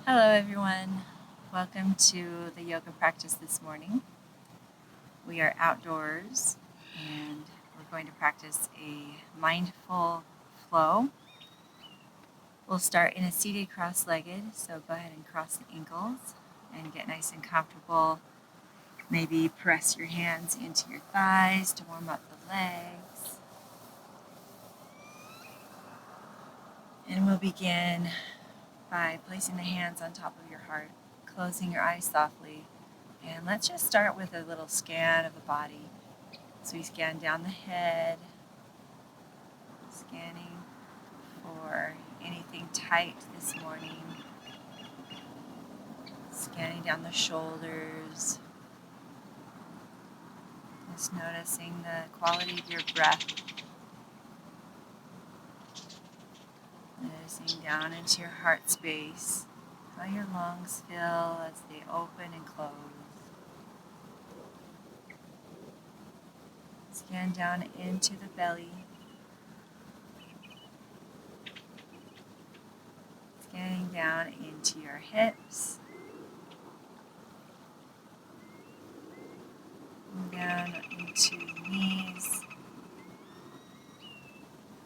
Hello everyone, welcome to the yoga practice this morning. We are outdoors and we're going to practice a mindful flow. We'll start in a seated cross-legged, so go ahead and cross the ankles and get nice and comfortable. Maybe press your hands into your thighs to warm up the legs. And we'll begin by placing the hands on top of your heart, closing your eyes softly, and let's just start with a little scan of the body. So we scan down the head, scanning for anything tight this morning, scanning down the shoulders, just noticing the quality of your breath, noticing down into your heart space, how your lungs feel as they open and close. Scan down into the belly, scanning down into your hips, and down into the knees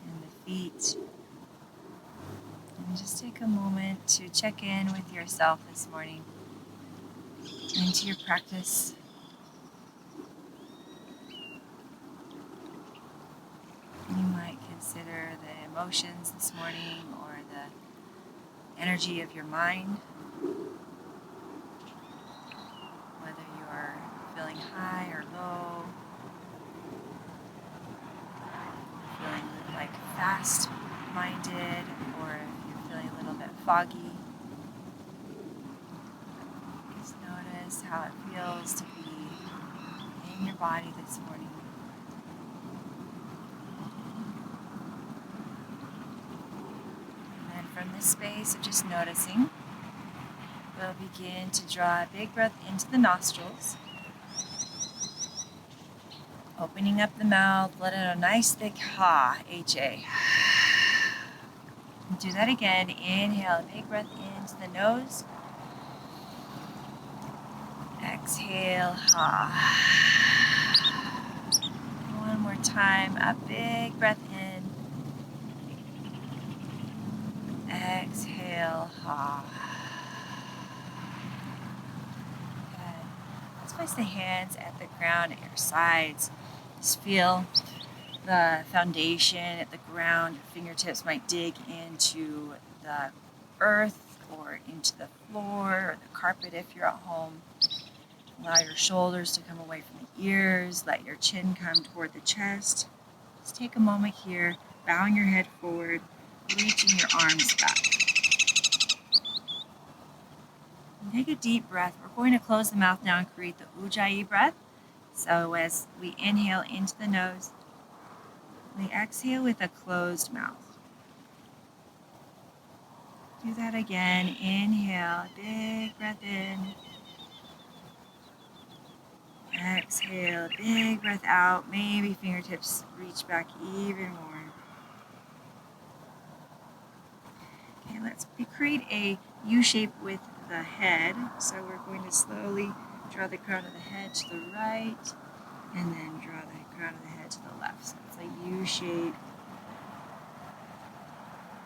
and the feet. And just take a moment to check in with yourself this morning, into your practice. You might consider the emotions this morning or the energy of your mind, whether you are feeling high or low, feeling like fast-minded, or if you're feeling a little bit foggy. Just notice how it feels to be in your body this morning. And then from this space of just noticing, we'll begin to draw a big breath into the nostrils, opening up the mouth, let out a nice thick ha, H-A. Do that again. Inhale, a big breath into the nose. Exhale, ha. One more time, a big breath in. Exhale, ha. Good. Let's place the hands at the ground at your sides. Just feel the foundation at the ground. Your fingertips might dig into the earth or into the floor or the carpet if you're at home. Allow your shoulders to come away from the ears. Let your chin come toward the chest. Just take a moment here, bowing your head forward, reaching your arms back. And take a deep breath. We're going to close the mouth now and create the Ujjayi breath. So as we inhale into the nose, we exhale with a closed mouth. Do that again. Inhale, big breath in. Exhale, big breath out. Maybe fingertips reach back even more. Okay, let's create a U shape with the head. So we're going to slowly draw the crown of the head to the right and then draw the crown of the head to the left. So it's a U shape.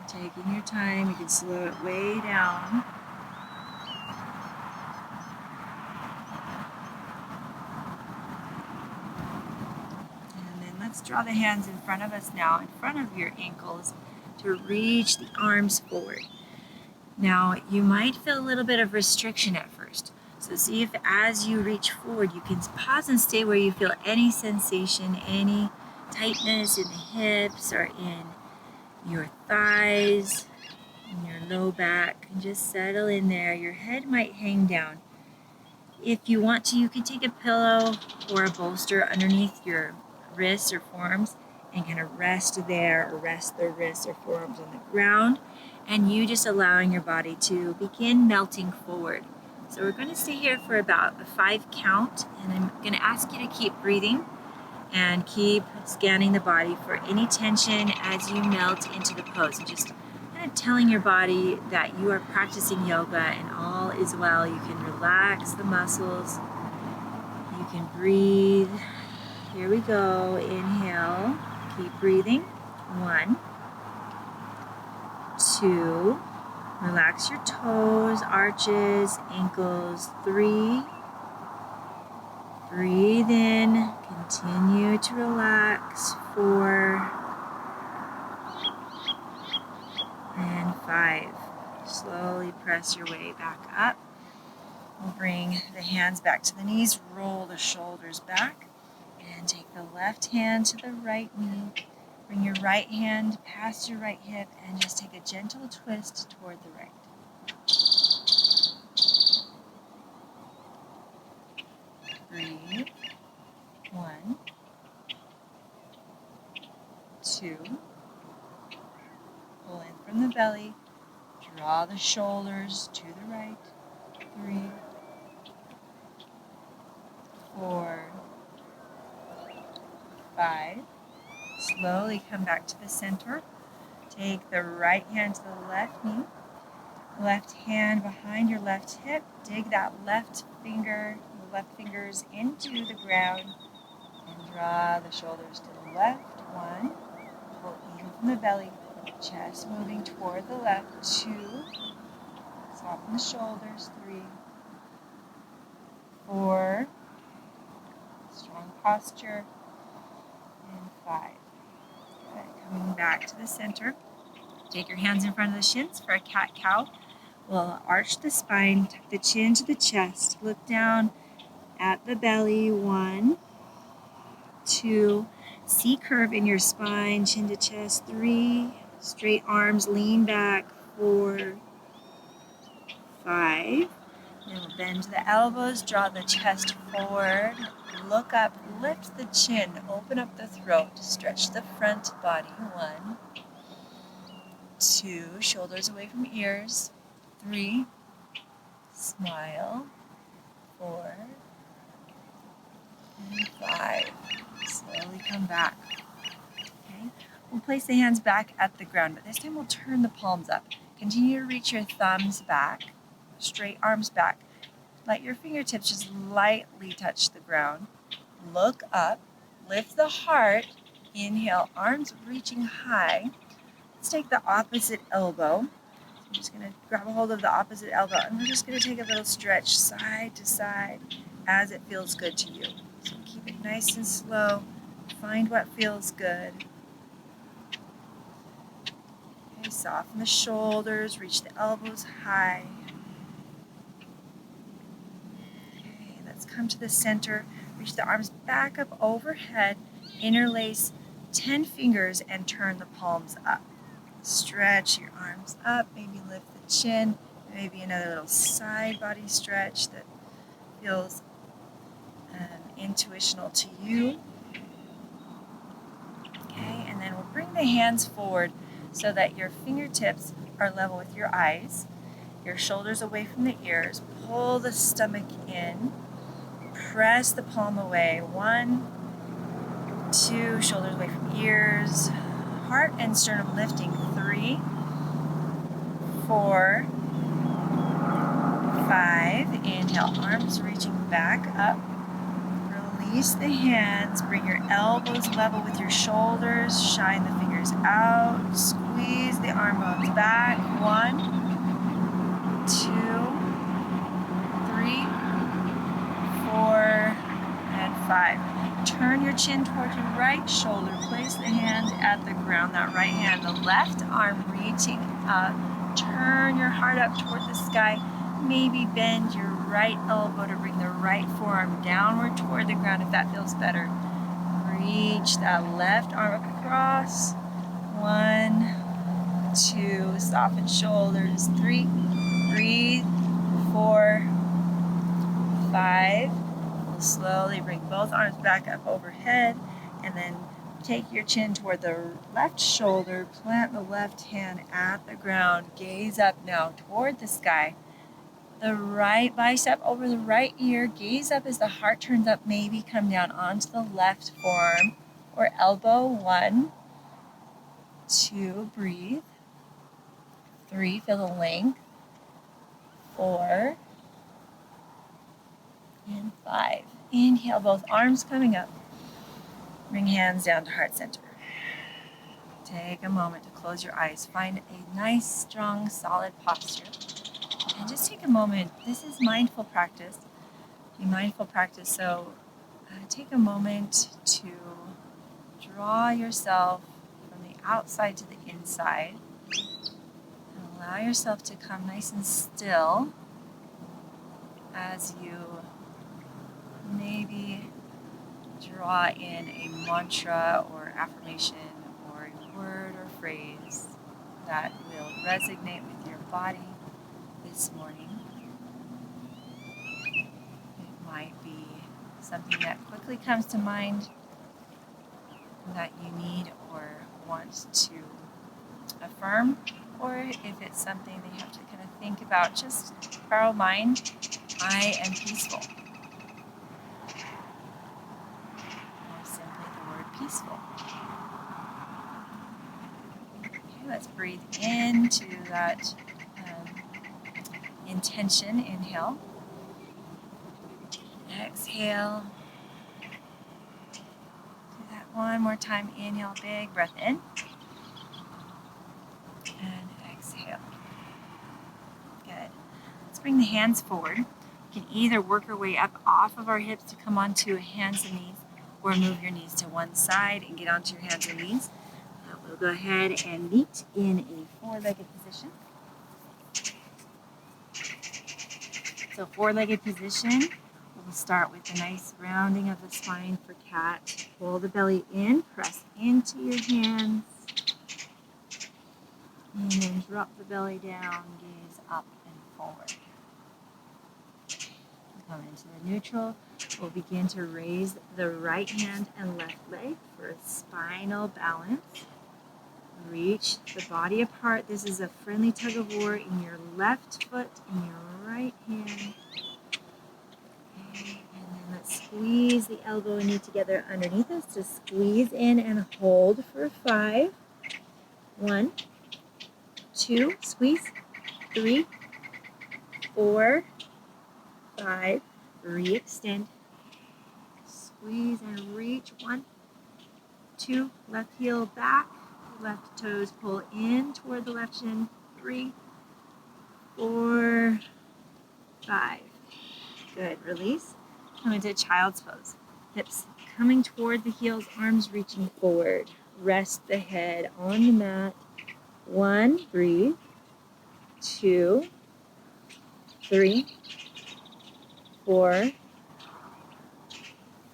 Taking your time, you can slow it way down. Let's draw the hands in front of us now, in front of your ankles, to reach the arms forward. Now, you might feel a little bit of restriction at first. So see if as you reach forward, you can pause and stay where you feel any sensation, any tightness in the hips or in your thighs, in your low back, and just settle in there. Your head might hang down. If you want to, you can take a pillow or a bolster underneath your wrists or forearms and kind of rest there, or rest the wrists or forearms on the ground, and you just allowing your body to begin melting forward. So we're going to stay here for about a 5 count, and I'm going to ask you to keep breathing and keep scanning the body for any tension as you melt into the pose. And just kind kind of telling your body that you are practicing yoga and all is well. You can relax the muscles. You can breathe. Here we go. Inhale. Keep breathing. 1, 2. Relax your toes, arches, ankles. 3. Breathe in. Continue to relax. 4. And 5. Slowly press your way back up. We'll bring the hands back to the knees. Roll the shoulders back. And take the left hand to the right knee. Bring your right hand past your right hip and just take a gentle twist toward the right. Breathe. 1, 2. Pull in from the belly. Draw the shoulders to the right. 3, 4, 5. Slowly come back to the center. Take the right hand to the left knee. Left hand behind your left hip. Dig that left fingers into the ground and draw the shoulders to the left. 1. Pull in from the belly. Chest moving toward the left. 2. Soften the shoulders. 3, 4. Strong posture. And 5. Coming back to the center. Take your hands in front of the shins for a cat-cow. We'll arch the spine, tuck the chin to the chest. Look down at the belly. 1, 2. C curve in your spine, chin to chest. 3. Straight arms, lean back. 4, 5. Then we'll bend the elbows, draw the chest forward. Look up, lift the chin, open up the throat, stretch the front body. 1, 2, shoulders away from ears. 3, smile. 4, and 5. Slowly come back. Okay, we'll place the hands back at the ground, but this time we'll turn the palms up. Continue to reach your thumbs back, straight arms back. Let your fingertips just lightly touch the ground. Look up, lift the heart. Inhale, arms reaching high. Let's take the opposite elbow. So I'm just going to grab a hold of the opposite elbow, and we're just going to take a little stretch side to side as it feels good to you. So keep it nice and slow. Find what feels good. Okay, soften the shoulders, reach the elbows high. Okay, let's come to the center. Reach the arms back up overhead. Interlace 10 fingers and turn the palms up. Stretch your arms up, maybe lift the chin, maybe another little side body stretch that feels intuitional to you. Okay, and then we'll bring the hands forward so that your fingertips are level with your eyes, your shoulders away from the ears. Pull the stomach in, press the palm away. 1, 2, shoulders away from ears, heart and sternum lifting. 3, 4, 5. Inhale, arms reaching back up. Release the hands, bring your elbows level with your shoulders, shine the fingers out, squeeze the arm bones back. 1, 2, 3, 4, and 5. Turn your chin towards your right shoulder, place the hand at the ground, that right hand, the left arm reaching up. Turn your heart up toward the sky. Maybe bend your right elbow to bring the right forearm downward toward the ground if that feels better. Reach that left arm across. 1, 2, soften shoulders. 3, breathe. 4, 5. We'll slowly bring both arms back up overhead and then take your chin toward the left shoulder. Plant the left hand at the ground. Gaze up now toward the sky. The right bicep over the right ear. Gaze up as the heart turns up. Maybe come down onto the left forearm or elbow. 1, 2, breathe. 3, feel the length. 4 and 5. Inhale, both arms coming up. Bring hands down to heart center. Take a moment to close your eyes. Find a nice, strong, solid posture. And just take a moment. This is mindful practice. Be mindful practice. So take a moment to draw yourself from the outside to the inside. And allow yourself to come nice and still as you maybe draw in a mantra or affirmation or a word or phrase that will resonate with your body this morning. It might be something that quickly comes to mind that you need or want to affirm, or if it's something that you have to kind of think about, just borrow mind. I am peaceful. Or simply the word peaceful. Okay, let's breathe into that intention. Inhale. Exhale. Do that one more time. Inhale, big breath in. And exhale. Good. Let's bring the hands forward. You can either work our way up off of our hips to come onto hands and knees, or move your knees to one side and get onto your hands and knees. We'll go ahead and meet in a four-legged position. So four-legged position, we'll start with a nice rounding of the spine for cat. Pull the belly in, press into your hands, and then drop the belly down, gaze up and forward. Come into the neutral. We'll begin to raise the right hand and left leg for a spinal balance. Reach the body apart. This is a friendly tug of war in your left foot and your right hand. Okay, and then let's squeeze the elbow and knee together underneath us to squeeze in and hold for 5. 1, 2, squeeze. 3, 4, 5, re-extend, squeeze and reach. 1, 2, left heel back, left toes pull in toward the left shin. 3, 4, 5. Good, release. Come into child's pose. Hips coming toward the heels, arms reaching forward. Rest the head on the mat. 1, breathe. 2, 3, 4,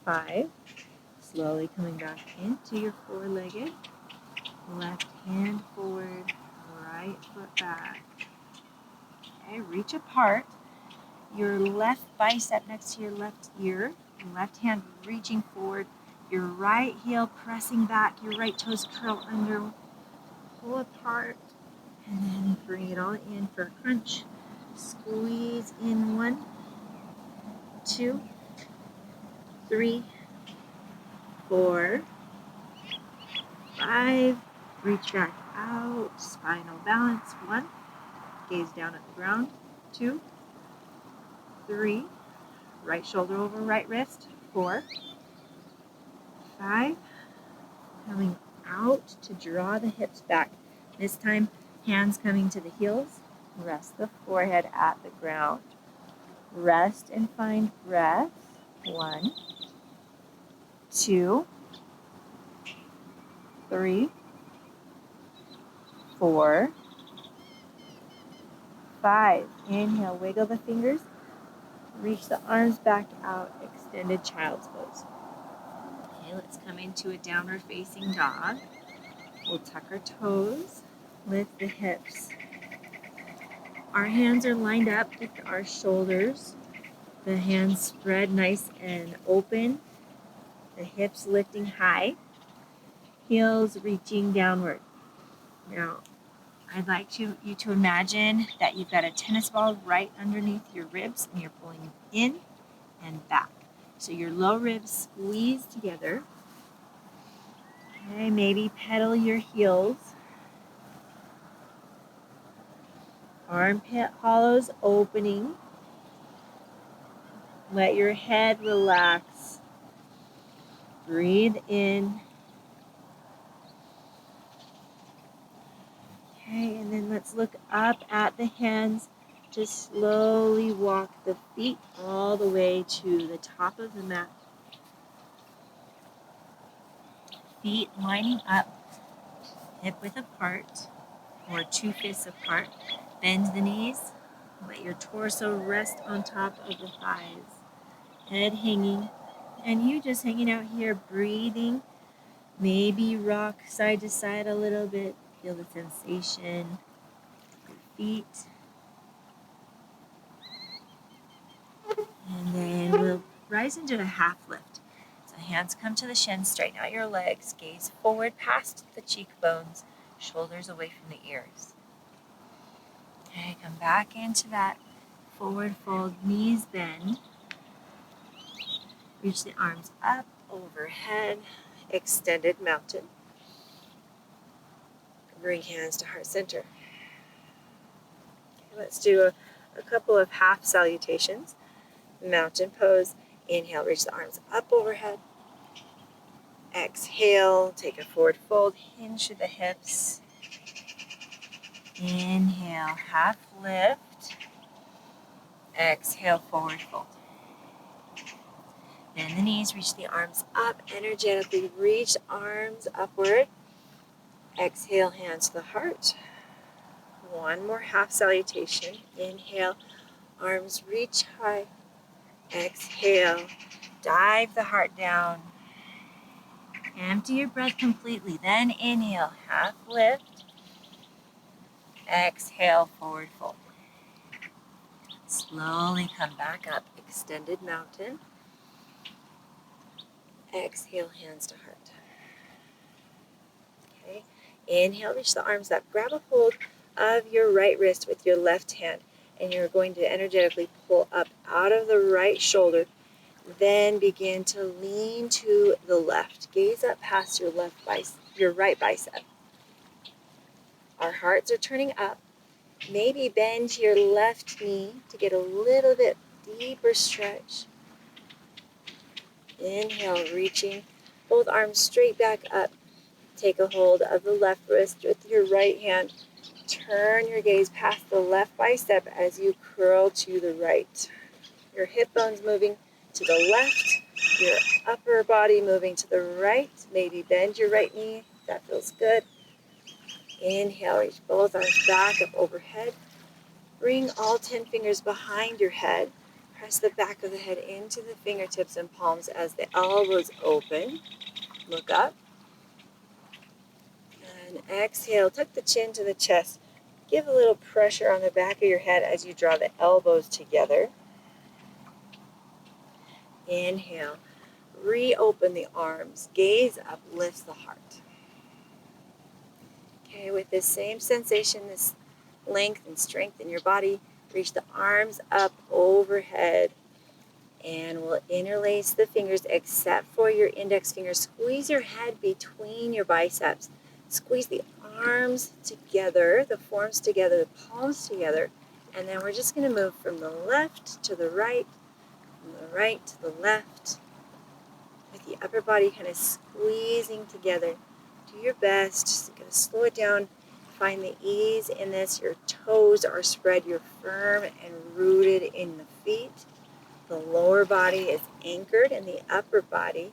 5. Slowly coming back into your four-legged. Left hand forward, right foot back. Okay, reach apart. Your left bicep next to your left ear. Your left hand reaching forward. Your right heel pressing back. Your right toes curl under. Pull apart. And then bring it all in for a crunch. Squeeze in. 1, 2, 3, 4, 5. Reach back out. Spinal balance. 1. Gaze down at the ground. 2, 3. Right shoulder over right wrist. 4, 5. Coming out to draw the hips back. This time, hands coming to the heels. Rest the forehead at the ground. Rest and find breath. 1, 2, 3, 4, 5. Inhale, wiggle the fingers. Reach the arms back out, extended child's pose. Okay, let's come into a downward facing dog. We'll tuck our toes, lift the hips. Our hands are lined up with our shoulders. The hands spread nice and open. The hips lifting high. Heels reaching downward. Now, I'd like you to imagine that you've got a tennis ball right underneath your ribs and you're pulling in and back. So your low ribs squeeze together. Okay, maybe pedal your heels. Armpit hollows opening. Let your head relax. Breathe in. Okay, and then let's look up at the hands. Just slowly walk the feet all the way to the top of the mat. Feet lining up, hip width apart, or 2 fists apart. Bend the knees. Let your torso rest on top of the thighs. Head hanging, and you just hanging out here, breathing. Maybe rock side to side a little bit. Feel the sensation. Your feet. And then we'll rise into a half lift. So hands come to the shins, straighten out your legs, gaze forward past the cheekbones, shoulders away from the ears. Okay, come back into that forward fold, knees bend. Reach the arms up, overhead, extended mountain. Bring hands to heart center. Okay, let's do a couple of half salutations. Mountain pose. Inhale, reach the arms up overhead. Exhale, take a forward fold, hinge to the hips. Inhale, half lift. Exhale, forward fold. Bend the knees, reach the arms up, energetically reach arms upward. Exhale, hands to the heart. One more half salutation. Inhale, arms reach high. Exhale, dive the heart down. Empty your breath completely. Then inhale, half lift. Exhale, forward fold. Slowly come back up, extended mountain. Exhale, hands to heart. Okay. Inhale, reach the arms up. Grab a hold of your right wrist with your left hand, and you're going to energetically pull up out of the right shoulder. Then begin to lean to the left. Gaze up past your right bicep. Our hearts are turning up. Maybe bend your left knee to get a little bit deeper stretch. Inhale, reaching both arms straight back up. Take a hold of the left wrist with your right hand. Turn your gaze past the left bicep as you curl to the right. Your hip bones moving to the left, your upper body moving to the right. Maybe bend your right knee. That feels good. Inhale, reach both arms back up overhead. Bring all 10 fingers behind your head. Press the back of the head into the fingertips and palms as the elbows open. Look up. And exhale, tuck the chin to the chest. Give a little pressure on the back of your head as you draw the elbows together. Inhale, reopen the arms. Gaze up, lifts the heart. Okay, with this same sensation, this length and strength in your body, reach the arms up overhead. And we'll interlace the fingers except for your index finger. Squeeze your head between your biceps. Squeeze the arms together, the forearms together, the palms together. And then we're just going to move from the left to the right, from the right to the left, with the upper body kind of squeezing together. Do your best. Just going to slow it down. Find the ease in this. Your toes are spread. You're firm and rooted in the feet. The lower body is anchored and the upper body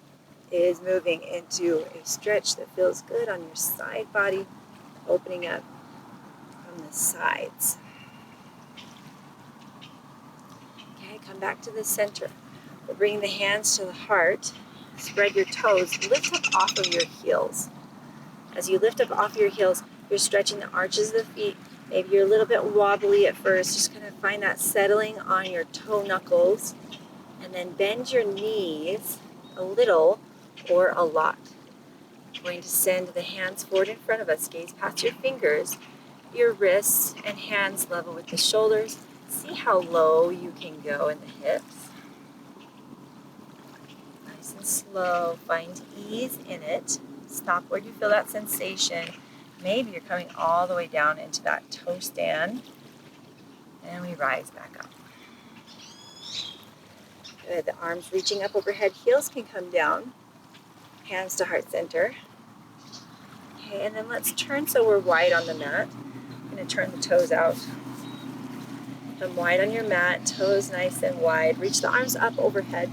is moving into a stretch that feels good on your side body, opening up from the sides. Okay, come back to the center. We'll bring the hands to the heart. Spread your toes. Lift up off of your heels. As you lift up off your heels, you're stretching the arches of the feet. Maybe you're a little bit wobbly at first. Just kind of find that settling on your toe knuckles. And then bend your knees a little or a lot. We're going to send the hands forward in front of us. Gaze past your fingers, your wrists and hands level with the shoulders. See how low you can go in the hips. Nice and slow. Find ease in it. Stop where you feel that sensation. Maybe you're coming all the way down into that toe stand. And we rise back up. Good. The arms reaching up overhead, heels can come down. Hands to heart center. Okay, and then let's turn so we're wide on the mat. I'm going to turn the toes out. Come wide on your mat, toes nice and wide. Reach the arms up overhead.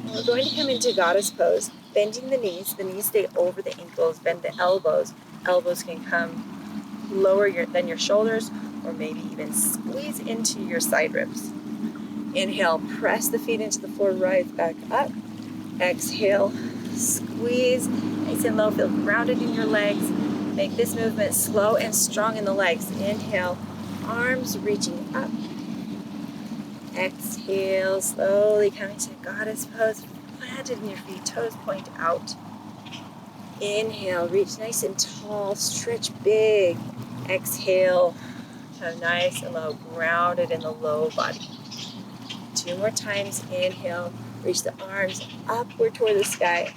And we're going to come into goddess pose, bending the knees. The knees stay over the ankles. Bend the elbows. Elbows can come lower than your shoulders, or maybe even squeeze into your side ribs. Inhale, press the feet into the floor, rise back up. Exhale, squeeze, nice and low, feel grounded in your legs. Make this movement slow and strong in the legs. Inhale, arms reaching up. Exhale, slowly coming to goddess pose, planted in your feet, toes point out. Inhale, reach nice and tall, stretch big. Exhale, come nice and low, grounded in the low body. 2 more times. Inhale, reach the arms upward toward the sky.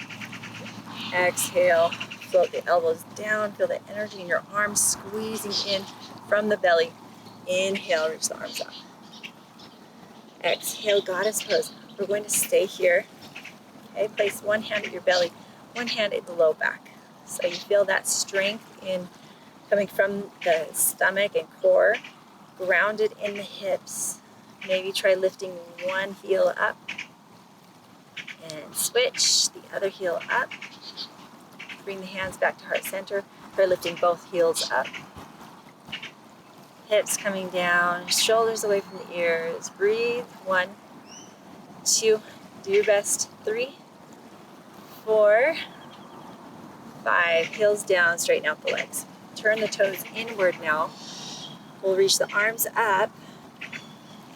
Exhale, float the elbows down. Feel the energy in your arms squeezing in from the belly. Inhale, reach the arms up. Exhale, goddess pose. We're going to stay here. Okay, place one hand at your belly, one hand at the low back. So you feel that strength in coming from the stomach and core, grounded in the hips. Maybe try lifting one heel up and switch the other heel up. Bring the hands back to heart center. Try lifting both heels up. Hips coming down, shoulders away from the ears. Breathe. 1, 2, do your best. 3, 4, 5. Heels down, straighten out the legs. Turn the toes inward now. We'll reach the arms up.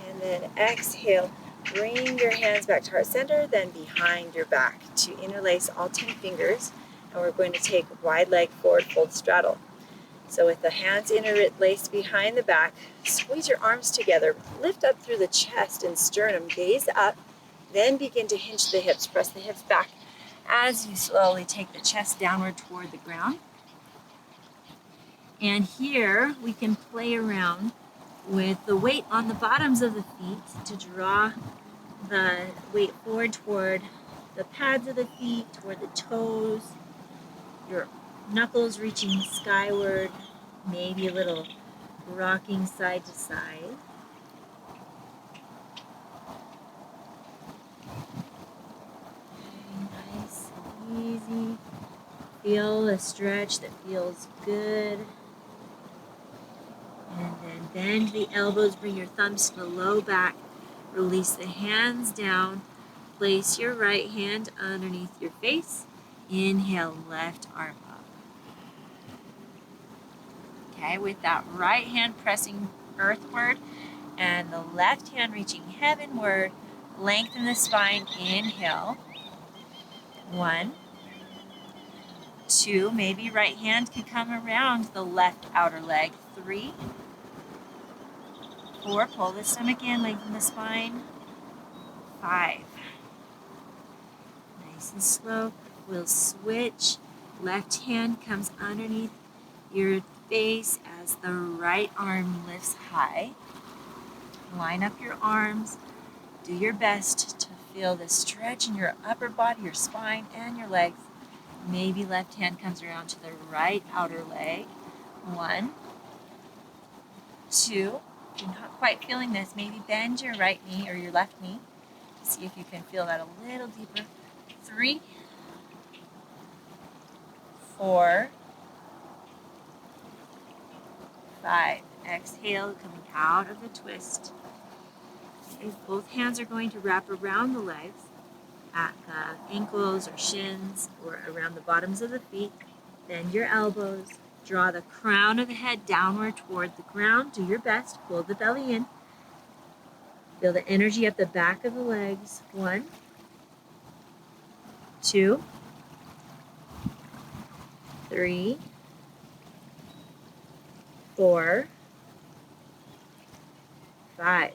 And then exhale, bring your hands back to heart center, then behind your back to interlace all 10 fingers. And we're going to take wide leg forward fold straddle. So with the hands interlaced behind the back, squeeze your arms together, lift up through the chest and sternum, gaze up, then begin to hinge the hips, press the hips back as you slowly take the chest downward toward the ground. And here we can play around with the weight on the bottoms of the feet to draw the weight forward toward the pads of the feet, toward the toes, your knuckles reaching skyward, maybe a little rocking side to side. Okay, nice and easy. Feel a stretch that feels good. And then bend the elbows, bring your thumbs to the low back. Release the hands down. Place your right hand underneath your face. Inhale, left arm up. Okay, with that right hand pressing earthward and the left hand reaching heavenward, lengthen the spine. Inhale. 1, 2, maybe right hand can come around the left outer leg. 3, 4, pull the stomach in, lengthen the spine. 5. Nice and slow. We'll switch. Left hand comes underneath your face as the right arm lifts high. Line up your arms. Do your best to feel the stretch in your upper body, your spine, and your legs. Maybe left hand comes around to the right outer leg. 1, 2. If you're not quite feeling this, maybe bend your right knee or your left knee. See if you can feel that a little deeper. 3, 4, 5. Exhale, coming out of the twist. Okay, both hands are going to wrap around the legs at the ankles or shins or around the bottoms of the feet. Bend your elbows. Draw the crown of the head downward toward the ground. Do your best. Pull the belly in. Feel the energy up the back of the legs. 1, 2, 3, 4, 5.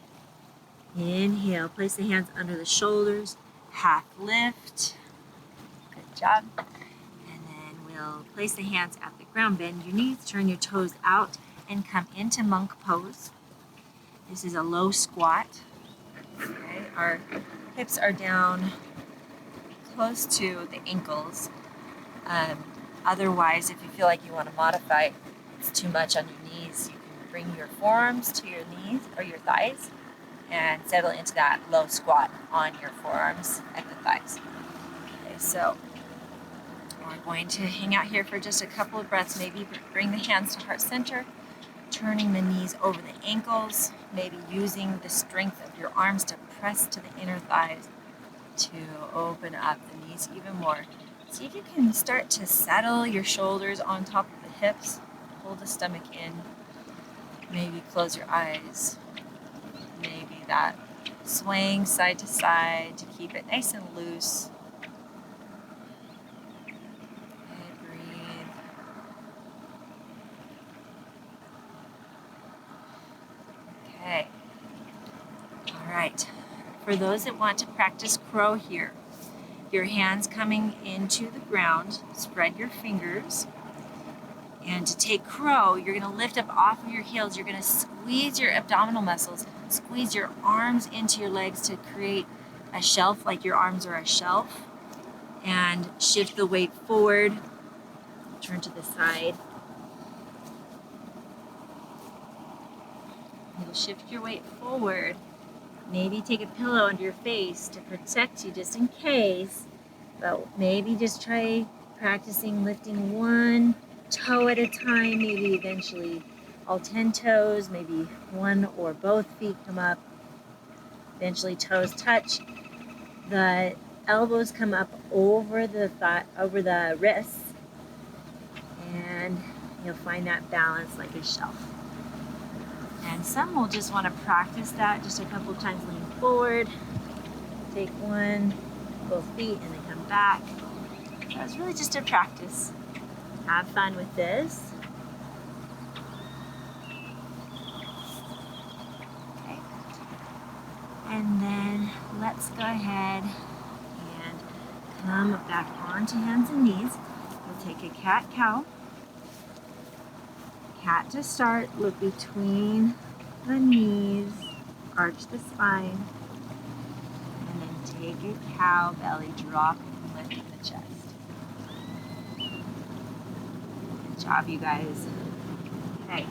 Inhale, place the hands under the shoulders, half lift. Good job. And then we'll place the hands at the ground, bend your knees, turn your toes out, and come into monk pose. This is a low squat. Okay, our hips are down close to the ankles. Otherwise, if you feel like you want to modify, it's too much on your knees, you can bring your forearms to your knees or your thighs and settle into that low squat on your forearms and the thighs. Okay, so we're going to hang out here for just a couple of breaths. Maybe bring the hands to heart center, turning the knees over the ankles, maybe using the strength of your arms to press to the inner thighs to open up the knees even more. See if you can start to settle your shoulders on top of the hips. Pull the stomach in. Maybe close your eyes. Maybe that swaying side to side to keep it nice and loose. Okay, breathe. Okay. All right. For those that want to practice crow here, your hands coming into the ground, spread your fingers. And to take crow, you're going to lift up off of your heels. You're going to squeeze your abdominal muscles, squeeze your arms into your legs to create a shelf, like your arms are a shelf. And shift the weight forward. Turn to the side. You'll shift your weight forward. Maybe take a pillow under your face to protect you just in case. But maybe just try practicing lifting one toe at a time, maybe eventually all 10 toes, maybe one or both feet come up. Eventually toes touch. The elbows come up over the wrists, and you'll find that balance like a shelf. And some will just want to practice that just a couple of times, lean forward, take one, both feet, and then come back. So it's really just a practice. Have fun with this. Okay. And then let's go ahead and come back onto hands and knees. We'll take a cat-cow. Cat to start, look between the knees, arch the spine, and then take a cow belly, drop and lift the chest. Good job, you guys. Okay,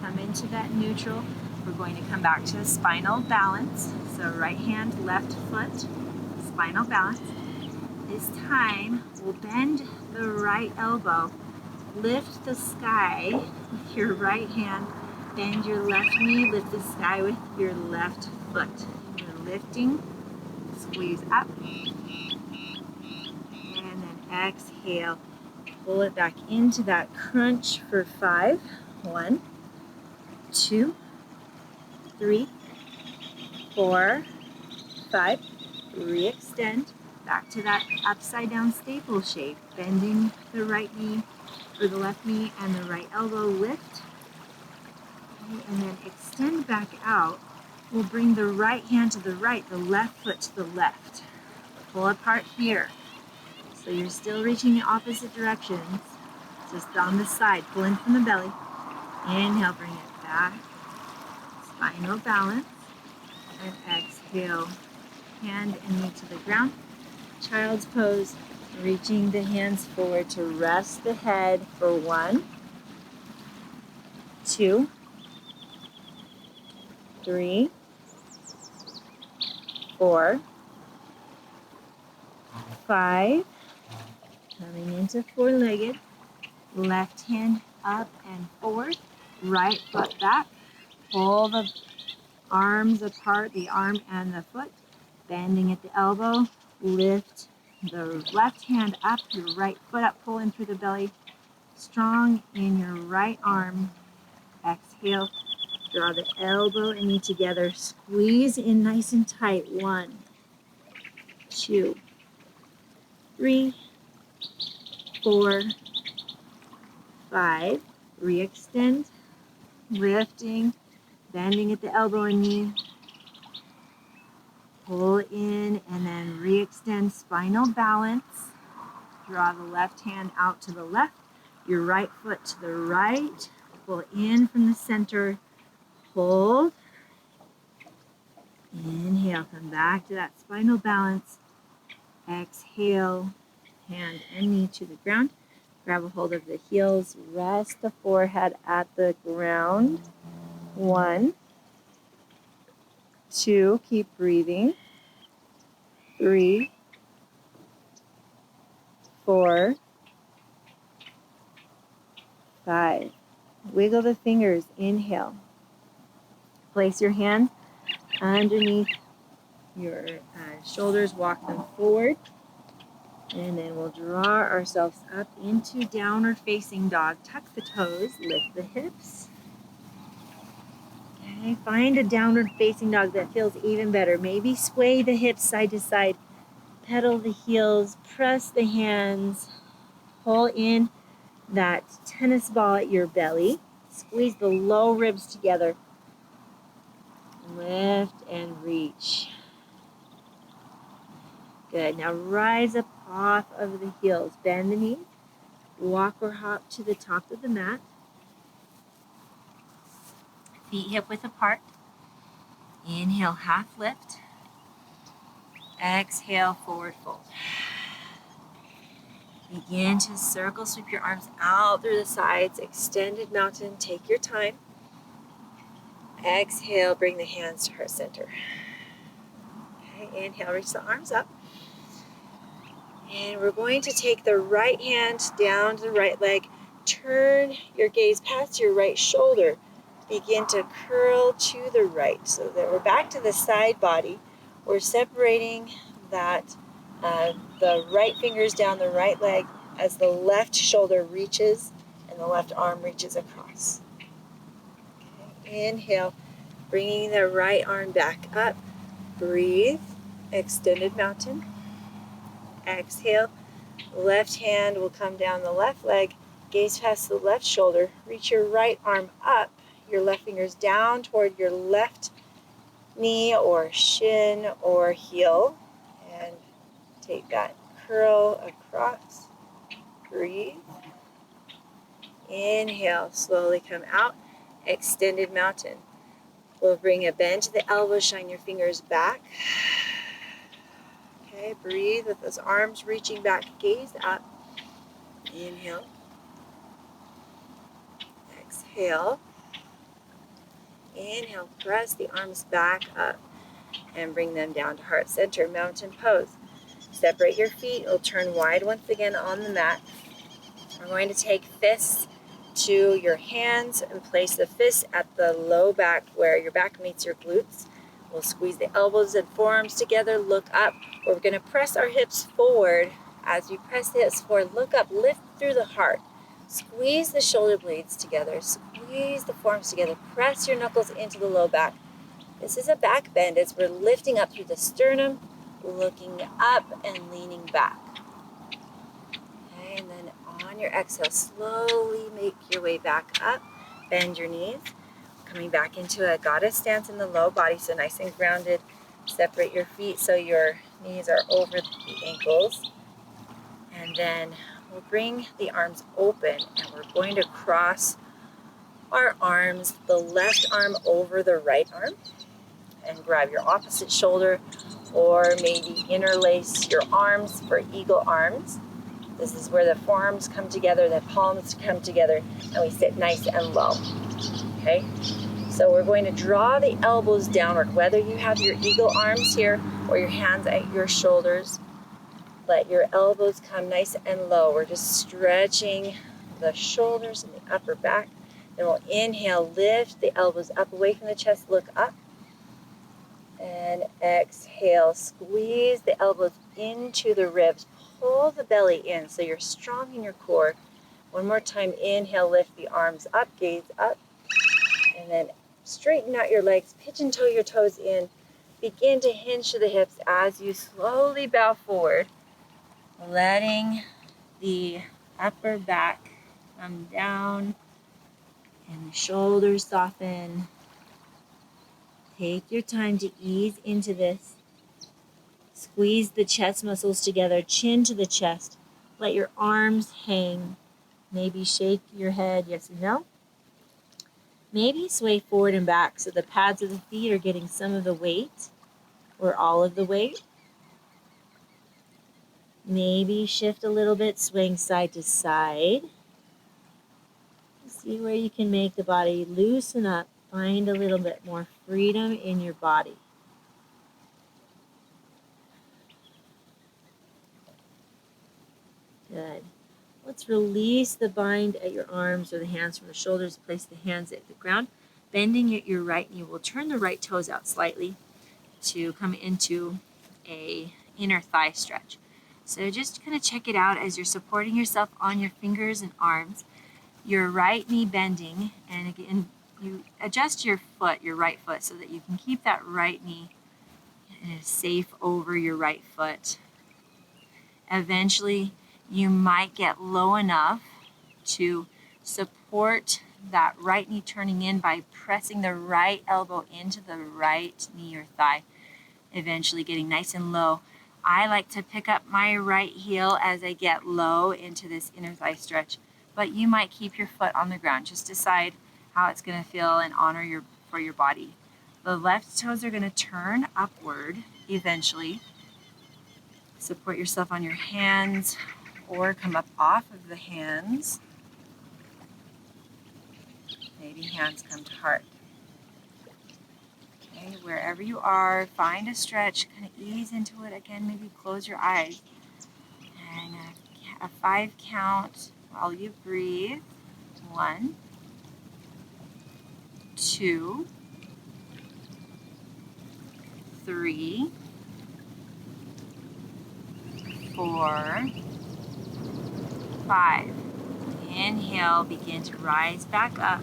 come into that neutral. We're going to come back to spinal balance. So right hand, left foot, spinal balance. This time, we'll bend the right elbow. Lift the sky with your right hand, bend your left knee, lift the sky with your left foot. You're lifting, squeeze up, and then exhale. Pull it back into that crunch for 5. 1, 2, 3, 4, 5. Re-extend back to that upside down staple shape, bending the right knee or the left knee and the right elbow, lift, okay, and then extend back out. We'll bring the right hand to the right, the left foot to the left. Pull apart here. So you're still reaching the opposite directions, just on the side. Pull in from the belly. Inhale, bring it back. Spinal balance. And exhale, hand and knee to the ground. Child's pose. Reaching the hands forward to rest the head for 1, 2, 3, 4, 5. Coming into four-legged. Left hand up and forward. Right foot back. Pull the arms apart, the arm and the foot. Bending at the elbow. Lift the left hand up, your right foot up, pull in through the belly. Strong in your right arm. Exhale, draw the elbow and knee together. Squeeze in nice and tight. 1, 2, 3, 4, 5. Re-extend, lifting, bending at the elbow and knee. Pull in and then re-extend, spinal balance. Draw the left hand out to the left, your right foot to the right. Pull in from the center, hold, Inhale, come back to that spinal balance. Exhale, hand and knee to the ground. Grab a hold of the heels. Rest the forehead at the ground. 1, 2, keep breathing. 3, 4, 5. Wiggle the fingers. Inhale. Place your hands underneath your shoulders. Walk them forward. And then we'll draw ourselves up into downward facing dog. Tuck the toes. Lift the hips. Okay, find a downward facing dog that feels even better. Maybe sway the hips side to side. Pedal the heels. Press the hands. Pull in that tennis ball at your belly. Squeeze the low ribs together. Lift and reach. Good. Now rise up off of the heels. Bend the knees. Walk or hop to the top of the mat. Feet hip width apart. Inhale, half lift. Exhale, forward fold. Begin to circle, sweep your arms out through the sides. Extended mountain, take your time. Exhale, bring the hands to heart center. Okay, inhale, reach the arms up. And we're going to take the right hand down to the right leg. Turn your gaze past your right shoulder. Begin to curl to the right so that we're back to the side body. We're separating that the right fingers down the right leg as the left shoulder reaches and the left arm reaches across. Okay. Inhale, bringing the right arm back up. Breathe, extended mountain. Exhale, left hand will come down the left leg, gaze past the left shoulder, reach your right arm up, your left fingers down toward your left knee or shin or heel, and take that curl across. Breathe. Inhale, slowly come out, extended mountain. We'll bring a bend to the elbows, shine your fingers back. Okay, breathe with those arms reaching back, gaze up. Inhale. Exhale. Inhale, press the arms back up and bring them down to heart center, mountain pose. Separate your feet. You'll turn wide once again on the mat. We're going to take fists to your hands and place the fists at the low back where your back meets your glutes. We'll squeeze the elbows and forearms together, look up. We're going to press our hips forward. As we press the hips forward, look up, lift through the heart. Squeeze the shoulder blades together, squeeze the forearms together, press your knuckles into the low back. This is a back bend as we're lifting up through the sternum, looking up and leaning back. Okay, and then on your exhale, slowly make your way back up, bend your knees. Coming back into a goddess stance in the low body, so nice and grounded. Separate your feet so your knees are over the ankles. And then we'll bring the arms open and we're going to cross our arms, the left arm over the right arm, and grab your opposite shoulder, or maybe interlace your arms for eagle arms. This is where the forearms come together, the palms come together, and we sit nice and low. Okay, so we're going to draw the elbows downward, whether you have your eagle arms here or your hands at your shoulders. Let your elbows come nice and low. We're just stretching the shoulders and the upper back. Then we'll inhale, lift the elbows up away from the chest, look up. And exhale, squeeze the elbows into the ribs. Pull the belly in so you're strong in your core. One more time, inhale, lift the arms up, gaze up. And then straighten out your legs, pigeon toe your toes in. Begin to hinge to the hips as you slowly bow forward, letting the upper back come down and the shoulders soften. Take your time to ease into this. Squeeze the chest muscles together, chin to the chest. Let your arms hang. Maybe shake your head, yes and no. Maybe sway forward and back so the pads of the feet are getting some of the weight. or all of the weight. Maybe shift a little bit, swing side to side. See where you can make the body loosen up, find a little bit more freedom in your body. Good. Let's release the bind at your arms or the hands from the shoulders. Place the hands at the ground. Bending at your right knee, will turn the right toes out slightly to come into a inner thigh stretch. So just kind of check it out as you're supporting yourself on your fingers and arms. Your right knee bending, and again, you adjust your foot, your right foot, so that you can keep that right knee safe over your right foot. Eventually, you might get low enough to support that right knee turning in by pressing the right elbow into the right knee or thigh, eventually getting nice and low. I like to pick up my right heel as I get low into this inner thigh stretch, but you might keep your foot on the ground. Just decide how it's going to feel and honor for your body. The left toes are going to turn upward eventually. Support yourself on your hands or come up off of the hands. Maybe hands come to heart. Okay, wherever you are, find a stretch, kind of ease into it again, maybe close your eyes. And a 5 count while you breathe. 1, 2, 3, 4, 5. Inhale, begin to rise back up,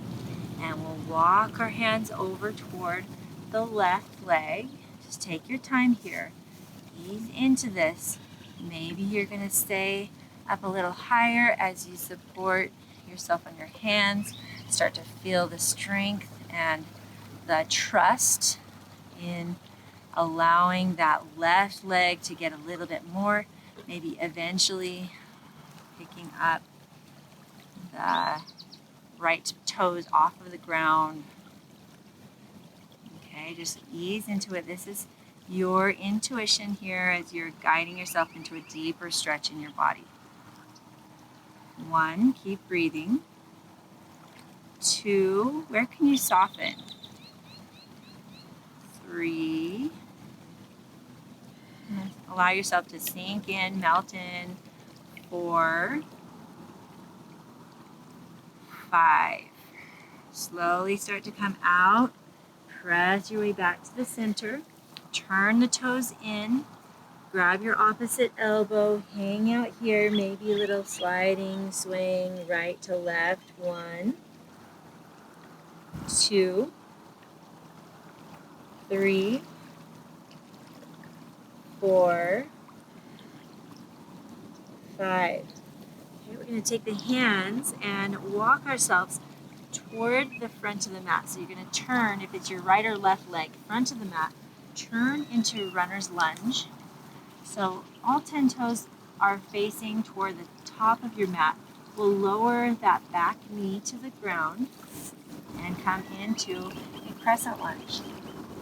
and we'll walk our hands over toward the left leg. Just take your time here. Ease into this. Maybe you're going to stay up a little higher as you support yourself on your hands. Start to feel the strength and the trust in allowing that left leg to get a little bit more. Maybe eventually picking up the right toes off of the ground. Okay, just ease into it. This is your intuition here as you're guiding yourself into a deeper stretch in your body. 1, keep breathing. 2, where can you soften? 3, allow yourself to sink in, melt in. 4, 5, slowly start to come out. Press your way back to the center. Turn the toes in. Grab your opposite elbow. Hang out here. Maybe a little sliding, swing, right to left. 1, 2, 3, 4, 5. Okay, we're going to take the hands and walk ourselves toward the front of the mat. So you're going to turn, if it's your right or left leg, front of the mat, turn into runner's lunge. So all 10 toes are facing toward the top of your mat. We'll lower that back knee to the ground and come into a crescent lunge.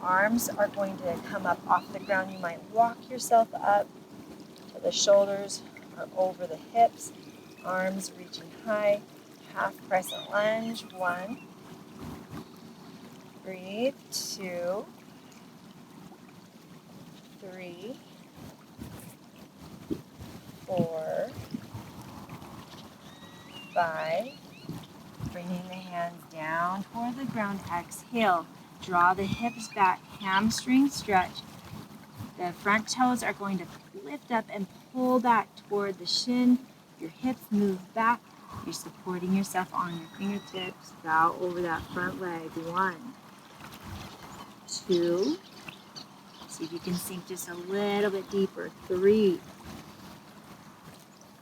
Arms are going to come up off the ground. You might walk yourself up so the shoulders are over the hips. Arms reaching high. Half crescent lunge. 1. Breathe. 2, 3, 4, 5. Bringing the hands down toward the ground. Exhale. Draw the hips back. Hamstring stretch. The front toes are going to lift up and pull back toward the shin. Your hips move back. You're supporting yourself on your fingertips. Bow over that front leg. 1, 2. See if you can sink just a little bit deeper. 3,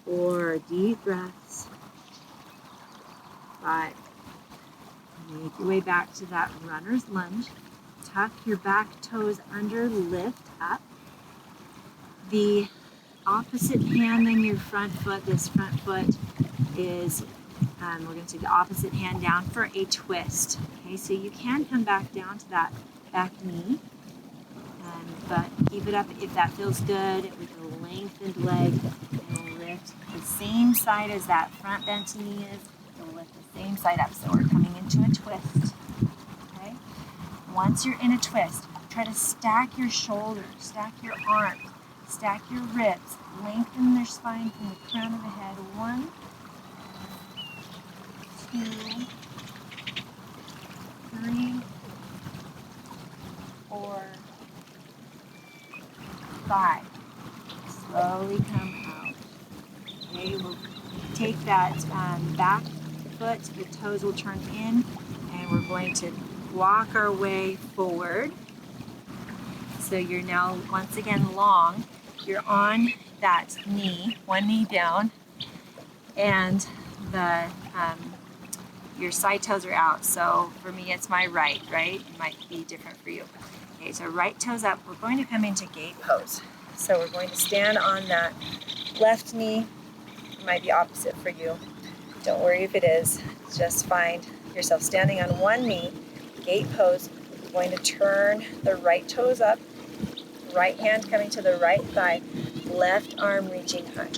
4. Deep breaths. 5. Make your way back to that runner's lunge. Tuck your back toes under, lift up. The opposite hand than your front foot, this front foot is, we're going to take the opposite hand down for a twist. Okay, so you can come back down to that back knee and but keep it up if that feels good with a lengthened leg. And lift the same side as that front bent knee is. We'll lift the same side up. So we're coming into a twist. Okay? Once you're in a twist, try to stack your shoulders, stack your arms, stack your ribs, lengthen their spine from the crown of the head. 1, 2, 3, 4, 5. Slowly come out. Okay, we'll take that back foot, the toes will turn in, and we're going to walk our way forward. So you're now, once again, long. You're on that knee, one knee down, and your side toes are out. So for me, it's my right? It might be different for you. Okay, so right toes up. We're going to come into gate pose. So we're going to stand on that left knee. It might be opposite for you. Don't worry if it is. Just find yourself standing on one knee, gate pose. We're going to turn the right toes up, right hand coming to the right thigh, left arm reaching high.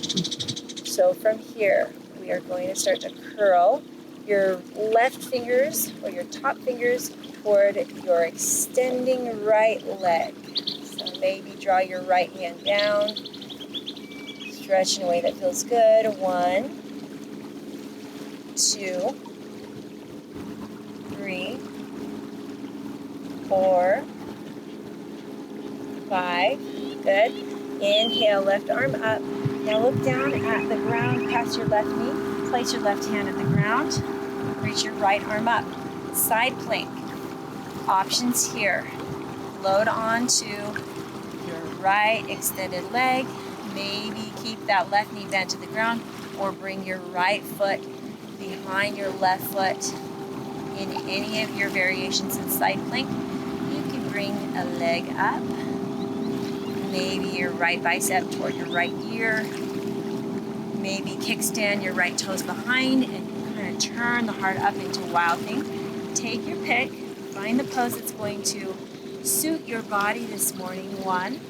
So from here, we are going to start to curl your left fingers or your top fingers toward your extending right leg. So maybe draw your right hand down, stretch in a way that feels good. 1, 2, 3, 4, 5. Good. Inhale, left arm up. Now look down at the ground past your left knee. Place your left hand at the ground. Reach your right arm up. Side plank. Options here. Load onto your right extended leg. Maybe keep that left knee bent to the ground, or bring your right foot behind your left foot. In any of your variations in side plank, you can bring a leg up. Maybe your right bicep toward your right ear. Maybe kickstand your right toes behind and kind of turn the heart up into wild thing. Take your pick. Find the pose that's going to suit your body this morning. 1,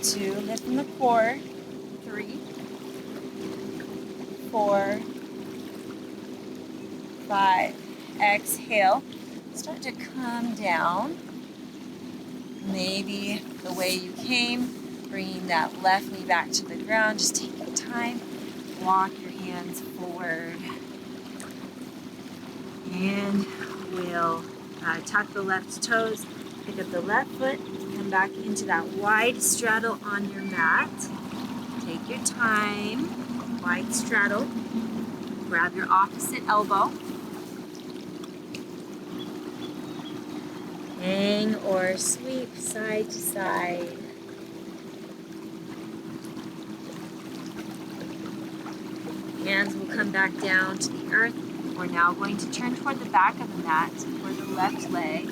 2, lift from the core. 3, 4, 5. Exhale. Start to come down. Maybe the way you came, bringing that left knee back to the ground. Just take your time. Walk your hands forward. And we'll tuck the left toes, pick up the left foot, come back into that wide straddle on your mat. Take your time. Wide straddle. Grab your opposite elbow. Hang or sweep side to side. Hands will come back down to the earth. We're now going to turn toward the back of the mat, toward the left leg.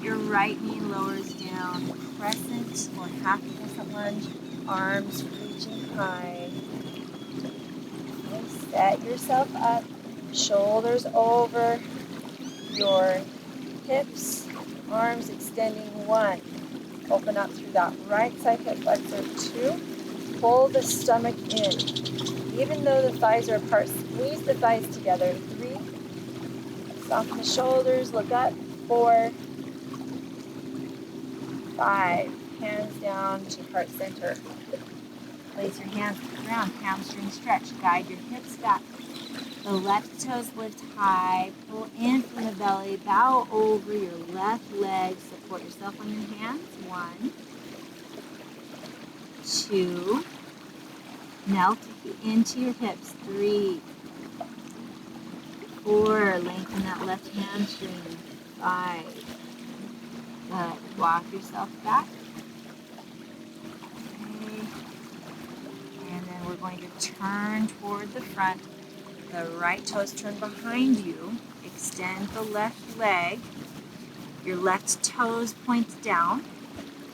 Your right knee lowers down. Crescent or half crescent lunge. Arms reaching high. And set yourself up. Shoulders over your hips, arms extending. 1. Open up through that right side hip flexor. 2. Pull the stomach in. Even though the thighs are apart, squeeze the thighs together. 3. Soften the shoulders, look up. 4. 5. Hands down to heart center. Place your hands to the ground, hamstring stretch. Guide your hips back. The left toes lift high, pull in from the belly, bow over your left leg, support yourself on your hands. 1, 2, melt into your hips. 3, 4, lengthen that left hamstring. 5, good. Walk yourself back. Okay. And then we're going to turn toward the front. The right toes turn behind you. Extend the left leg. Your left toes point down.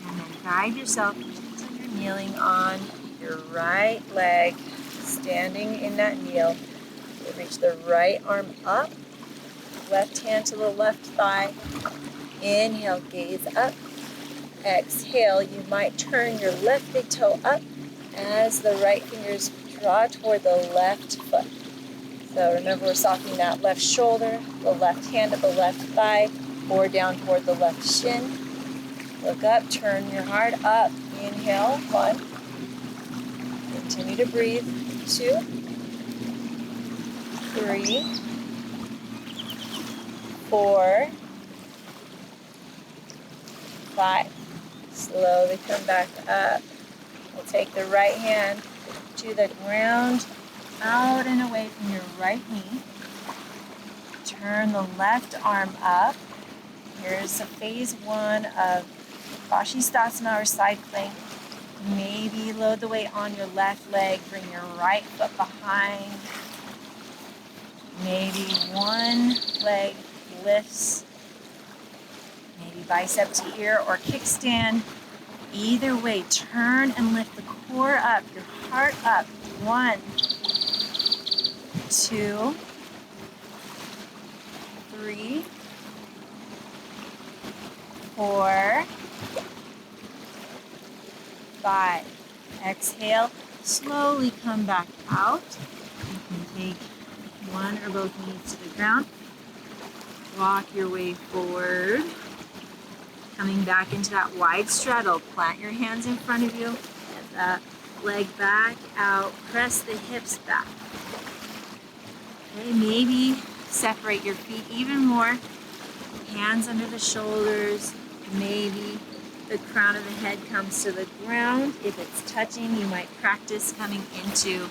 And then guide yourself until you're kneeling on your right leg. Standing in that kneel. You'll reach the right arm up. Left hand to the left thigh. Inhale, gaze up. Exhale, you might turn your left big toe up as the right fingers draw toward the left foot. So remember, we're softening that left shoulder, the left hand at the left thigh, or down toward the left shin. Look up, turn your heart up. Inhale, 1. Continue to breathe. 2, 3, 4, 5. Slowly come back up. We'll take the right hand to the ground, out and away from your right knee. Turn the left arm up. Here's a phase 1 of Vashisthasana or side plank. Maybe load the weight on your left leg. Bring your right foot behind. Maybe one leg lifts. Maybe bicep to ear or kickstand. Either way, turn and lift the core up, your heart up. 1, 2, 3, 4, 5. Exhale, slowly come back out. You can take one or both knees to the ground. Walk your way forward. Coming back into that wide straddle. Plant your hands in front of you. Get the leg back out. Press the hips back. Okay, maybe separate your feet even more. Hands under the shoulders. Maybe the crown of the head comes to the ground. If it's touching, you might practice coming into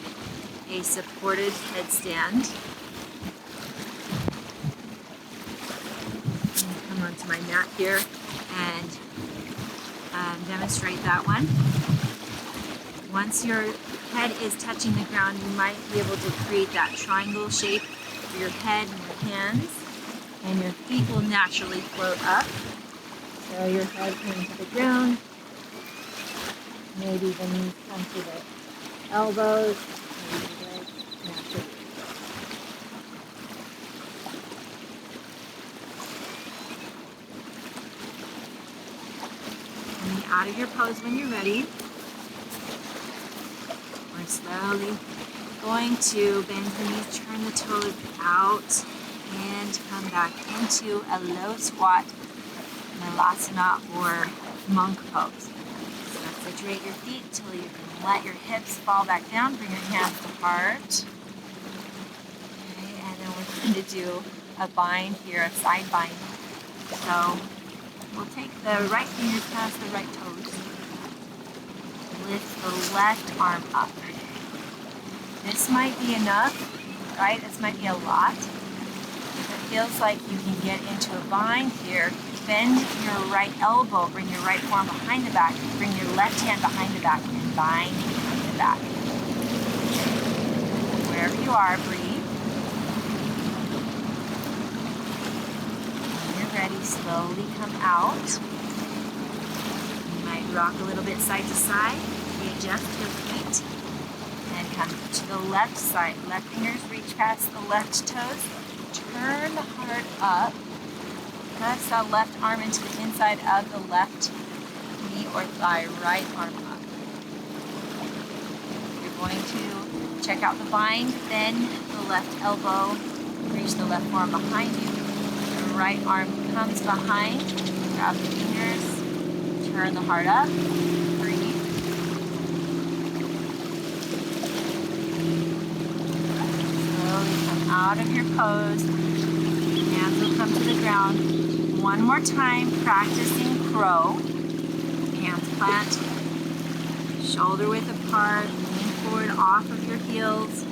a supported headstand. Come onto my mat here and demonstrate that one. Once your head is touching the ground, you might be able to create that triangle shape for your head and your hands, and your feet will naturally float up. So your head comes to the ground, maybe the knees come to the elbows, maybe the legs naturally. Coming out of your pose when you're ready. We're slowly going to bend the knees, turn the toes out, and come back into a low squat, Malasana or monk pose. So situate your feet until you can let your hips fall back down. Bring your hands to heart. Okay, and then we're going to do a bind here, a side bind. So we'll take the right fingers past the right toes. Lift the left arm up. This might be enough, right? This might be a lot. If it feels like you can get into a bind here, bend your right elbow, bring your right forearm behind the back, bring your left hand behind the back, and bind the back. Wherever you are, breathe. When you're ready, slowly come out. You might rock a little bit side to side, readjust your feet, and come to the left side. Left fingers reach past the left toes. Turn the heart up. Press that left arm into the inside of the left knee or thigh. Right arm up. You're going to check out the bind. Bend the left elbow. Reach the left forearm behind you. The right arm comes behind. Grab the fingers. Turn the heart up. Breathe. Slowly come out of your pose. Hands will come to the ground. One more time, practicing crow. Hands plant, shoulder width apart, lean forward off of your heels.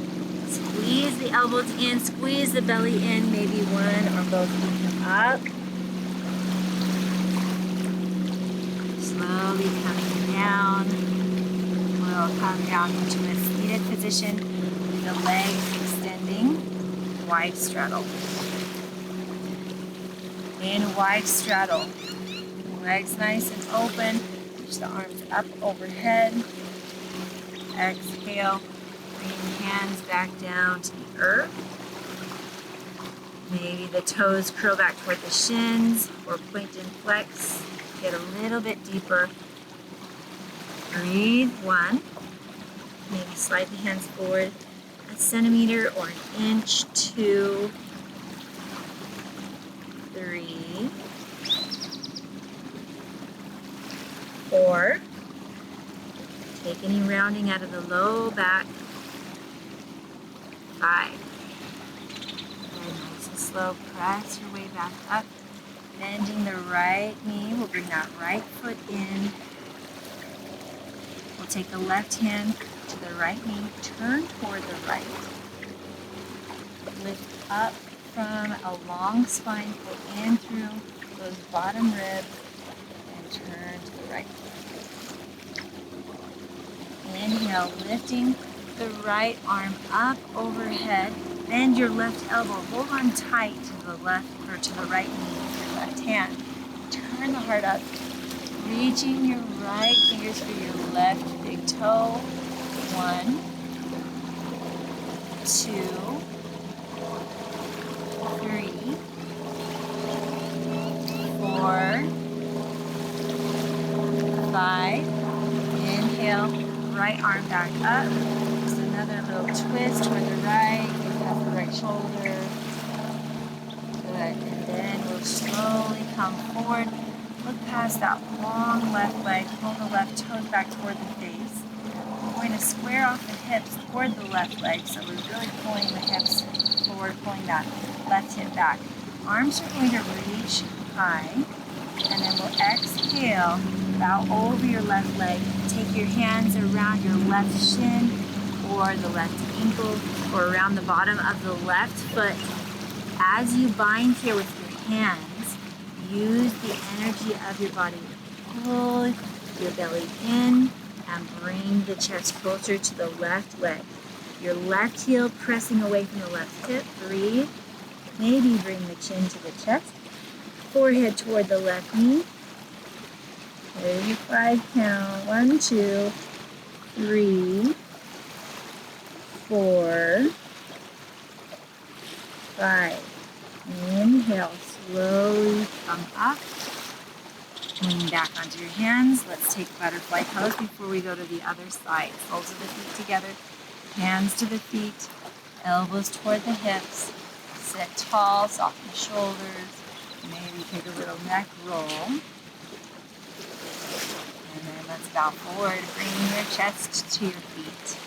Squeeze the elbows in, squeeze the belly in, maybe one or both feet come up. Slowly coming down. We'll come down into a seated position with the legs extending, wide straddle. In wide straddle. Legs nice and open. Reach the arms up overhead. Exhale. Bring hands back down to the earth. Maybe the toes curl back toward the shins. or point and flex. Get a little bit deeper. Breathe. 1. Maybe slide the hands forward a centimeter or an inch. 2, 3, 4. Take any rounding out of the low back. 5. And nice and slow, press your way back up. Bending the right knee, we'll bring that right foot in. We'll take the left hand to the right knee, turn toward the right. Lift up from a long spine, pull in through those bottom ribs, and turn to the right. Inhale, lifting the right arm up overhead. Bend your left elbow. Hold on tight to the left or to the right knee with your left hand. Turn the heart up. Reaching your right fingers for your left big toe. 1, 2, 3, 4, 5. Inhale, right arm back up. Just another little twist toward the right. Lift up the right shoulder. Good. And then we'll slowly come forward. Look past that long left leg. Pull the left toes back toward the face. We're going to square off the hips toward the left leg. So we're really pulling the hips forward, pulling that left hip back. Arms are going to reach high. And then we'll exhale, bow over your left leg. Take your hands around your left shin or the left ankle or around the bottom of the left foot. As you bind here with your hands, use the energy of your body to pull your belly in and bring the chest closer to the left leg. Your left heel pressing away from the left hip. Breathe. Maybe bring the chin to the chest. Forehead toward the left knee. There's your 5 count. 1, 2, 3, 4, 5. Inhale, slowly come up. Lean back onto your hands. Let's take butterfly pose before we go to the other side. Soles of the feet together, hands to the feet, elbows toward the hips. Sit tall, soften the shoulders. Maybe take a little neck roll. And then let's bow forward, bringing your chest to your feet.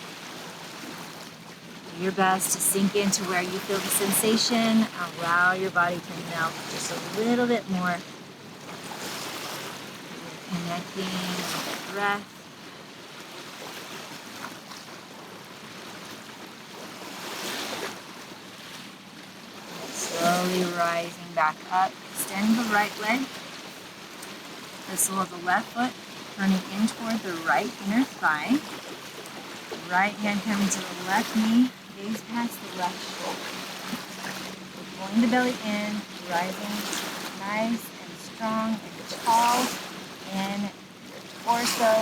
Do your best to sink into where you feel the sensation. Allow your body to melt just a little bit more. Connecting with the breath. Slowly rising back up. Extend the right leg. The sole of the left foot turning in toward the right inner thigh. Right hand coming to the left knee. Gaze past the left shoulder. We're pulling the belly in, rising nice and strong and tall in your torso.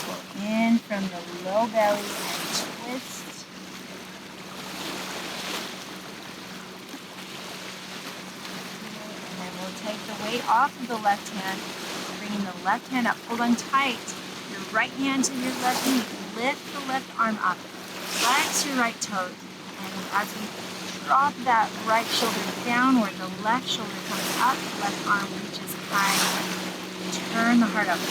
Pull in from the low belly and twist. And then we'll take the weight off of the left hand, bringing the left hand up. Hold on tight. Your right hand to your left knee. Lift the left arm up. Flex your right toes. And as we drop that right shoulder downward, the left shoulder comes up, the left arm reaches high. Turn the heart up. 1, 2,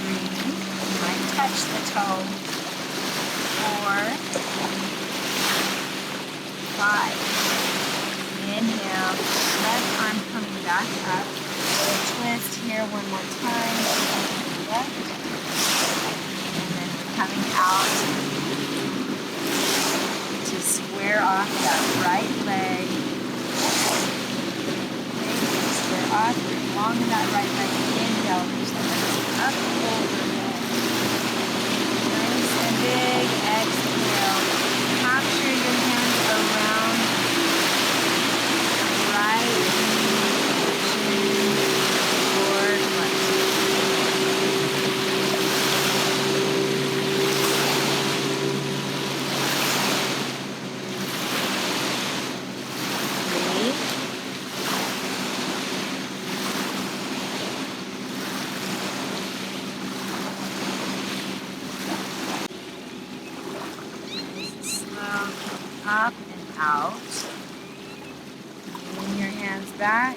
3. You might touch the toe. 4, 5. Inhale. Left arm coming back up. Twist here one more time. Left. And then we're coming out to square off that right leg. Okay, square off, elongate that right leg. Inhale, reach the legs up overhead. Nice and big. Exhale. Capture your hands around the right knee. up and out. Bring your hands back.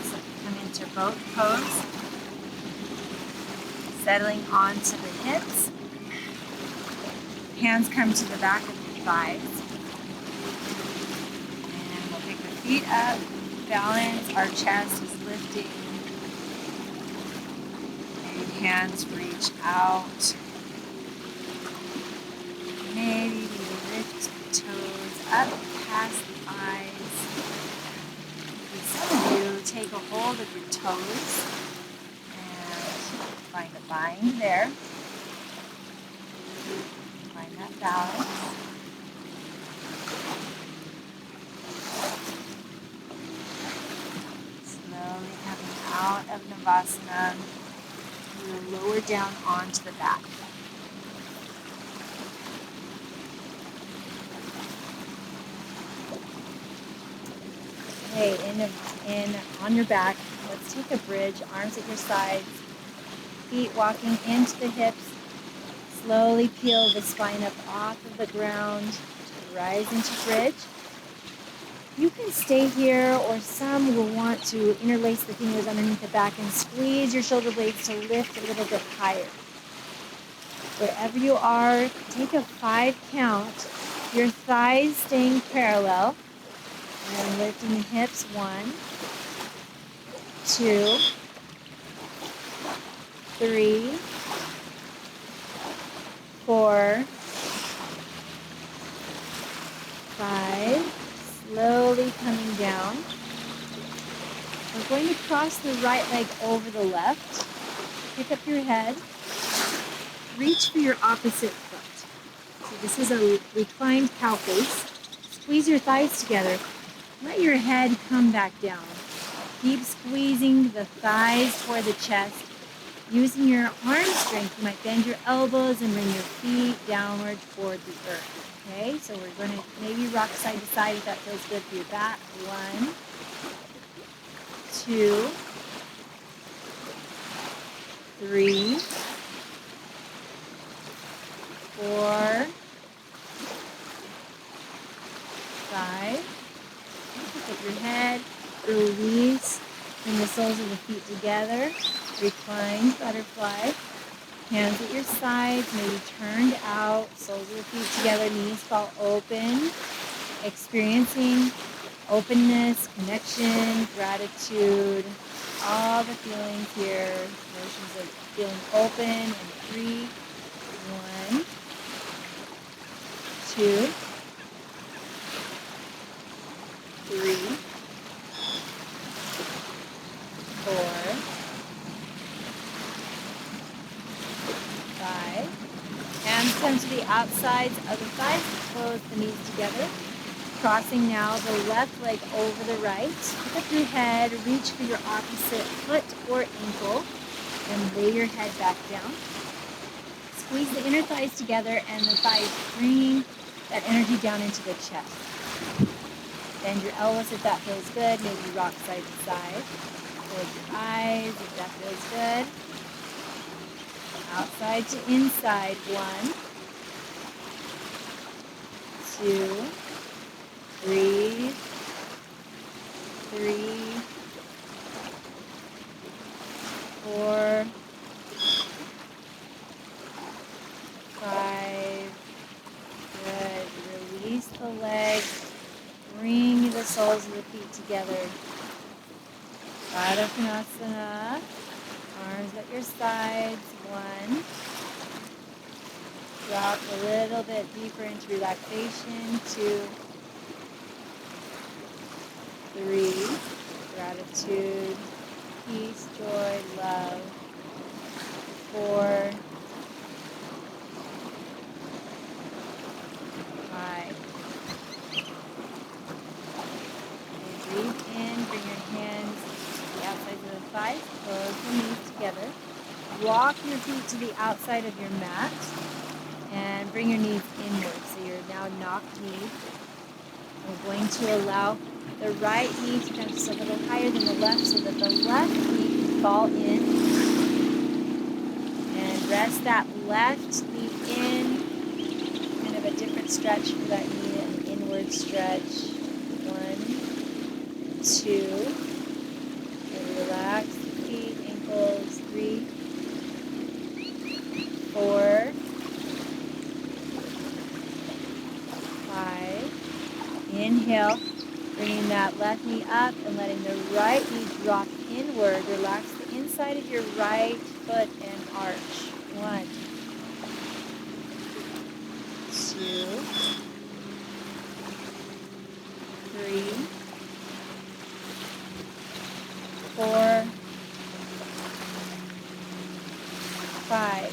So come into boat pose. Settling onto the hips. Hands come to the back of your thighs. And we'll pick the feet up. Balance. Our chest is lifting. Maybe hands reach out. Maybe we lift the toes up past the eyes. Maybe some of you take a hold of your toes and find a bind there. Find that balance. Slowly coming out of Navasana. We'll lower down onto the back. Okay, on your back, let's take a bridge, arms at your sides, feet walking into the hips. Slowly peel the spine up off of the ground, rise into bridge. You can stay here, or some will want to interlace the fingers underneath the back and squeeze your shoulder blades to lift a little bit higher. Wherever you are, take a 5 count, your thighs staying parallel. And lifting the hips, 1, 2, 3, 4, 5. Slowly coming down. We're going to cross the right leg over the left. Pick up your head. Reach for your opposite foot. So this is a reclined cow face. Squeeze your thighs together. Let your head come back down. Keep squeezing the thighs toward the chest. Using your arm strength, you might bend your elbows and bring your feet downward toward the earth. Okay, so we're going to maybe rock side to side if that feels good for your back. 1, 2, 3, 4, 5. Pick up your head, release, bring the soles of the feet together, reclined butterfly, hands at your sides, maybe turned out, soles of the feet together, knees fall open, experiencing openness, connection, gratitude, all the feelings here, emotions of feeling open, and 3, 1, 2, 3, 4, 5. Hands come to the outsides of the thighs. Close the knees together. Crossing now the left leg over the right. Pick up your head. Reach for your opposite foot or ankle. And lay your head back down. Squeeze the inner thighs together and the thighs, bringing that energy down into the chest. Bend your elbows if that feels good. Maybe rock side to side. Close your eyes if that feels good. Outside to inside. 1, 2, 3, 4, 5. Good. Release the legs. Bring the soles of the feet together. Baddha Konasana. Arms at your sides. 1. Drop a little bit deeper into relaxation. 2, 3. Gratitude, peace, joy, love. 4, 5. Breathe in, bring your hands to the outsides of the thighs, close the knees together. Walk your feet to the outside of your mat and bring your knees inward. So you're now knocked knees. We're going to allow the right knee to come just a little higher than the left so that the left knee can fall in. And rest that left knee in, kind of a different stretch for that knee, an inward stretch. 1, 2. And relax the feet, ankles. 3, 4, 5. Inhale, bringing that left knee up and letting the right knee drop inward. Relax the inside of your right foot and arch. 1, 2, 3, 4, 5.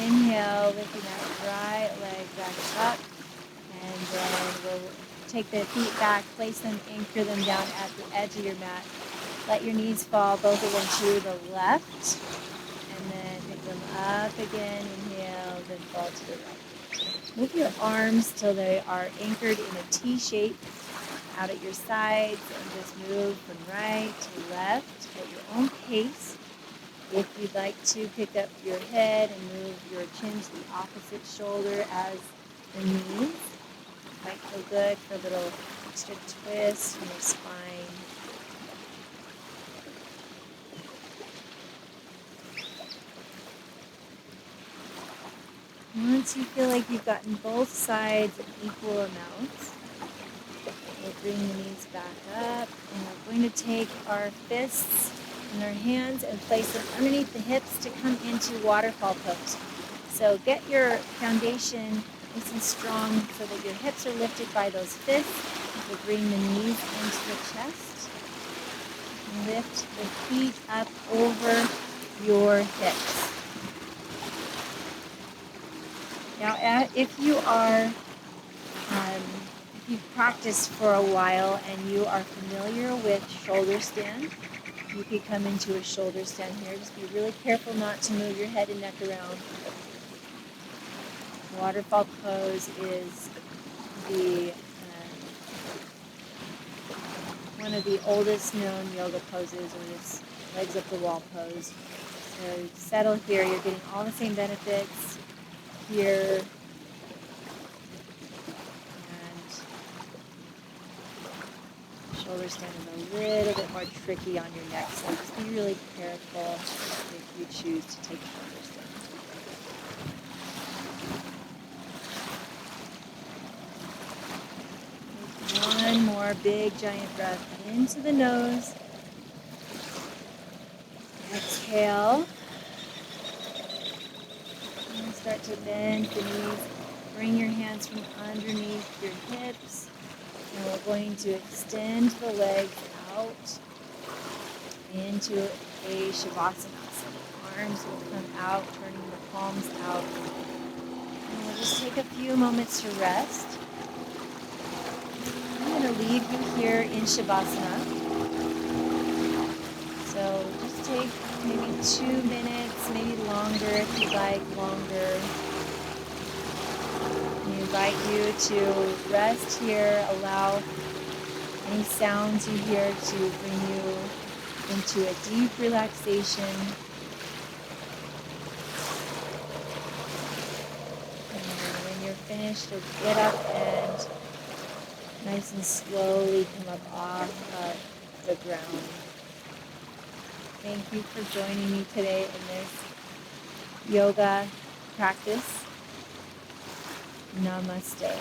Inhale, lifting that right leg back up. And then we'll take the feet back, place them, anchor them down at the edge of your mat. Let your knees fall, both of them to the left. And then pick them up again, inhale, then fall to the right. Move your arms till they are anchored in a T shape out at your sides, and just move from right to left at your own pace. If you'd like to pick up your head and move your chin to the opposite shoulder as the knees, might feel good for a little extra twist in your spine. Once you feel like you've gotten both sides in equal amounts, we'll bring the knees back up, and we're going to take our fists in our hands and place them underneath the hips to come into waterfall pose. So get your foundation nice and strong so that your hips are lifted by those fists. We'll bring the knees into the chest. Lift the feet up over your hips. Now, if you've practiced for a while and you are familiar with shoulder stand, you could come into a shoulder stand here. Just be really careful not to move your head and neck around. Waterfall pose is one of the oldest known yoga poses, or this legs up the wall pose. So settle here. You're getting all the same benefits here. And shoulder stand is a little bit more tricky on your neck, so just be really careful if you choose to take a shoulder stand. One more big giant breath into the nose. Exhale. And start to bend the knees. Bring your hands from underneath your hips. And we're going to extend the legs out into a Shavasana. So the arms will come out, turning the palms out. And we'll just take a few moments to rest. I'm going to leave you here in Shavasana. So just take maybe 2 minutes, maybe longer if you like, longer. I invite you to rest here, allow any sounds you hear to bring you into a deep relaxation. And when you're finished, you'll get up and nice and slowly come up off of the ground. Thank you for joining me today in this yoga practice. Namaste.